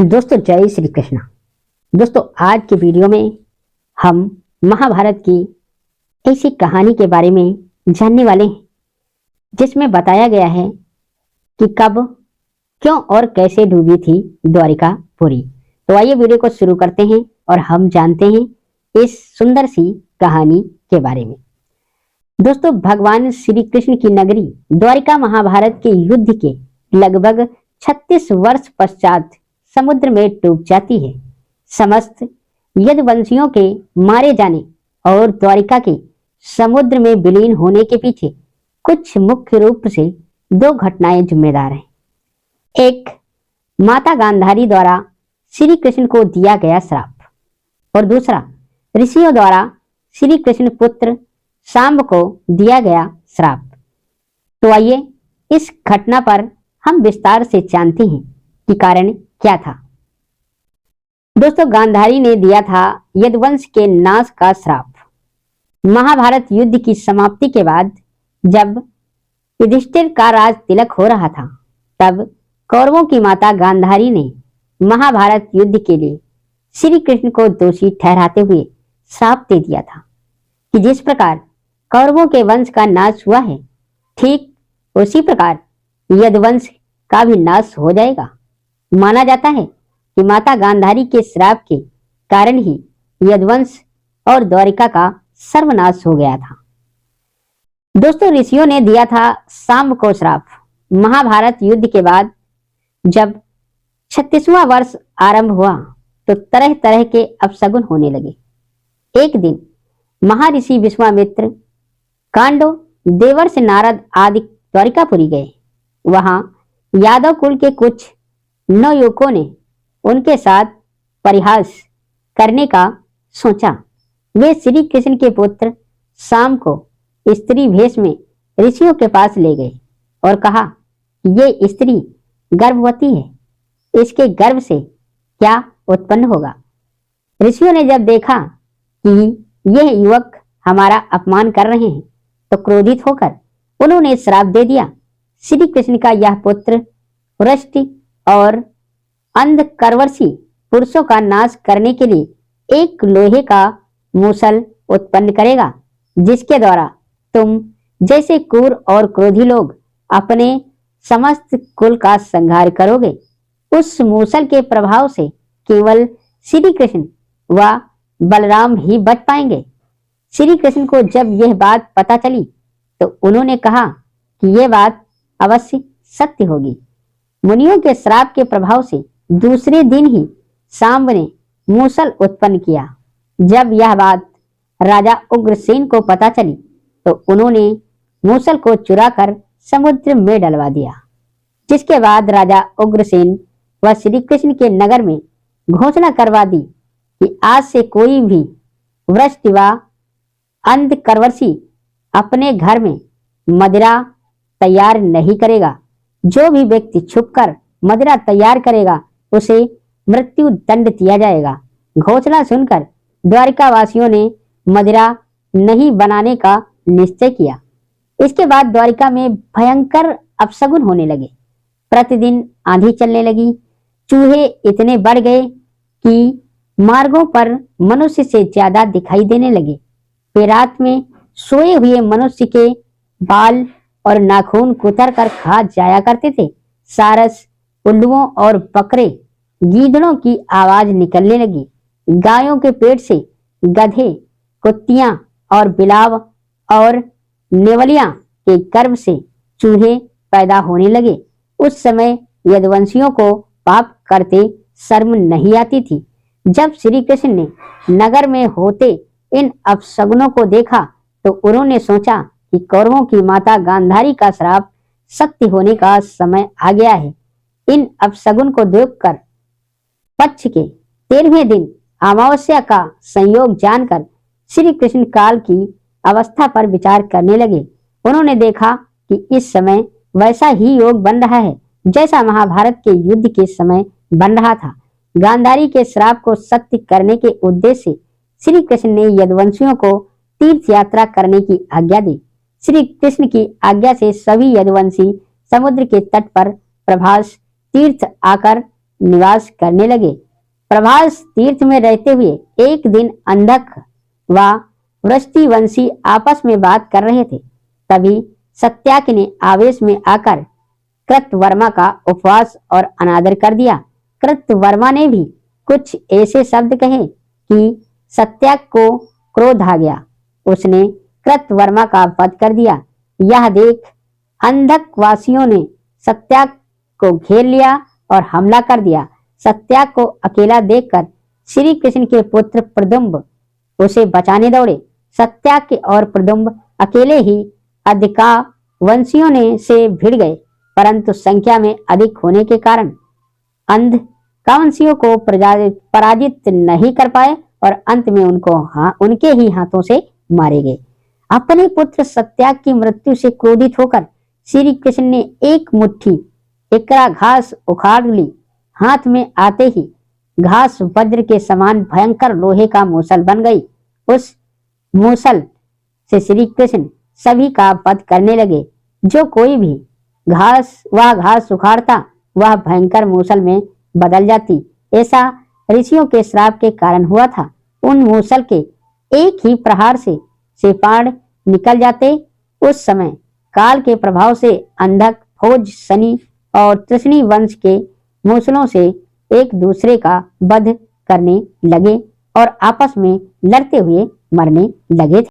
दोस्तों जय श्री कृष्ण। दोस्तों आज के वीडियो में हम महाभारत की ऐसी कहानी के बारे में जानने वाले हैं जिसमें बताया गया है कि कब, क्यों और कैसे डूबी थी द्वारिकापुरी। तो आइए वीडियो को शुरू करते हैं और हम जानते हैं इस सुंदर सी कहानी के बारे में। दोस्तों भगवान श्री कृष्ण की नगरी द्वारिका महाभारत के युद्ध के लगभग 36 वर्ष पश्चात समुद्र में डूब जाती है। समस्त यदुवंशियों के मारे जाने और द्वारिका के समुद्र में विलीन होने के पीछे कुछ मुख्य रूप से दो घटनाएं जिम्मेदार हैं। एक, माता गांधारी द्वारा श्री कृष्ण को दिया गया श्राप और दूसरा, ऋषियों द्वारा श्री कृष्ण पुत्र सांब को दिया गया श्राप। तो आइए इस घटना पर हम विस्तार से जानते हैं कि कारण क्या था। दोस्तों गांधारी ने दिया था यदुवंश के नाश का श्राप। महाभारत युद्ध की समाप्ति के बाद जब युधिष्ठिर का राज तिलक हो रहा था, तब कौरवों की माता गांधारी ने महाभारत युद्ध के लिए श्री कृष्ण को दोषी ठहराते हुए श्राप दे दिया था कि जिस प्रकार कौरवों के वंश का नाश हुआ है, ठीक उसी प्रकार यदुवंश का भी नाश हो जाएगा। माना जाता है कि माता गांधारी के श्राप के कारण ही यदुवंश और द्वारिका का सर्वनाश हो गया था। दोस्तों ऋषियों ने दिया था सांब को श्राप। महाभारत युद्ध के बाद जब 36वां वर्ष आरंभ हुआ तो तरह तरह के अपशगुन होने लगे। एक दिन महर्षि विश्वामित्र, कांडो, देवर्ष नारद आदि द्वारिकापुरी गए। वहां यादव कुल के कुछ नवयुवकों ने उनके साथ परिहास करने का सोचा। वे श्री कृष्ण के पुत्र सांब को स्त्री भेष में ऋषियों के पास ले गए और कहा कि ये स्त्री गर्भवती है, इसके गर्भ से क्या उत्पन्न होगा। ऋषियों ने जब देखा कि यह युवक हमारा अपमान कर रहे हैं तो क्रोधित होकर उन्होंने श्राप दे दिया। श्री कृष्ण का यह पुत्र वृष्टि और अंधकर्वशी पुरुषों का नाश करने के लिए एक लोहे का मूसल उत्पन्न करेगा, जिसके द्वारा तुम जैसे क्रूर और क्रोधी लोग अपने समस्त कुल का संहार करोगे। उस मूसल के प्रभाव से केवल श्री कृष्ण व बलराम ही बच पाएंगे। श्री कृष्ण को जब यह बात पता चली तो उन्होंने कहा कि यह बात अवश्य सत्य होगी। मुनियों के श्राप के प्रभाव से दूसरे दिन ही सांब ने मूसल उत्पन्न किया। जब यह बात राजा उग्रसेन को पता चली तो उन्होंने मूसल को चुराकर समुद्र में डलवा दिया, जिसके बाद राजा उग्रसेन व श्री कृष्ण के नगर में घोषणा करवा दी कि आज से कोई भी वृष्टि व अंधकर्वशी अपने घर में मदिरा तैयार नहीं करेगा। जो भी व्यक्ति छुपकर मदिरा तैयार करेगा उसे मृत्यु दंड दिया जाएगा। घोषणा सुनकर द्वारिका वासियों ने मदिरा नहीं बनाने का निश्चय किया। इसके बाद द्वारिका में भयंकर अपशगुन होने लगे। प्रतिदिन आंधी चलने लगी। चूहे इतने बढ़ गए कि मार्गों पर मनुष्य से ज्यादा दिखाई देने लगे। वे रात में सोए हुए मनुष्य के बाल और नाखून कुतर कर खा जाया करते थे। सारस, उल्लुओं और बकरे, गीदड़ों की आवाज निकलने लगी। गायों के पेट से गधे, कुत्तियां और बिलाव और नेवलियां के गर्भ से चूहे पैदा होने लगे। उस समय यदुवंशियों को पाप करते शर्म नहीं आती थी। जब श्री कृष्ण ने नगर में होते इन अपशगुनों को देखा तो उन्होंने सोचा कि कौरवों की माता गांधारी का श्राप सत्य होने का समय आ गया है। इन अपशगुन को देखकर पक्ष के 13वें दिन अमावस्या का संयोग जानकर श्री कृष्ण काल की अवस्था पर विचार करने लगे। उन्होंने देखा कि इस समय वैसा ही योग बन रहा है जैसा महाभारत के युद्ध के समय बन रहा था। गांधारी के श्राप को सत्य करने के उद्देश्य से श्री कृष्ण ने यदुवंशियों को तीर्थ यात्रा करने की आज्ञा दी। श्री कृष्ण की आज्ञा से सभी यदुवंशी समुद्र के तट पर प्रभास तीर्थ आकर निवास करने लगे। प्रभास तीर्थ में रहते हुए एक दिन अंधक व वृष्टिवंशी आपस में बात कर रहे थे। तभी सत्याकी ने आवेश में आकर कृतवर्मा का उपवास और अनादर कर दिया। कृतवर्मा ने भी कुछ ऐसे शब्द कहे कि सत्याक को क्रोध आ गया। उसने कृतवर्मा का वध कर दिया। यह देख अंधक वासियों ने सत्याक को घेर लिया और हमला कर दिया। सत्याक को अकेला देखकर श्री कृष्ण के पुत्र प्रदुम्ब उसे बचाने दौड़े। सत्याक और प्रदुम्ब अकेले ही अधिका वंशियों ने से भिड़ गए, परंतु संख्या में अधिक होने के कारण अंध कांवंशियों को पराजित नहीं कर पाए और अंत में उनके ही हाथों से मारे गए। अपने पुत्र सत्याग की मृत्यु से क्रोधित होकर श्री कृष्ण ने एक मुट्ठी एकरा घास उखाड़ ली। हाथ में आते ही घास वज्र के समान भयंकर लोहे का मूसल बन गई। उस मूसल से श्री कृष्ण सभी का वध करने लगे। जो कोई भी घास उखाड़ता वह भयंकर मूसल में बदल जाती। ऐसा ऋषियों के श्राप के कारण हुआ था। उन मूसल के एक ही प्रहार से प्राण निकल जाते। उस समय काल के प्रभाव से अंधक, भोज, शनि और तृष्णि वंश के मूसलों से एक दूसरे का वध करने लगे और आपस में लड़ते हुए मरने लगे थे।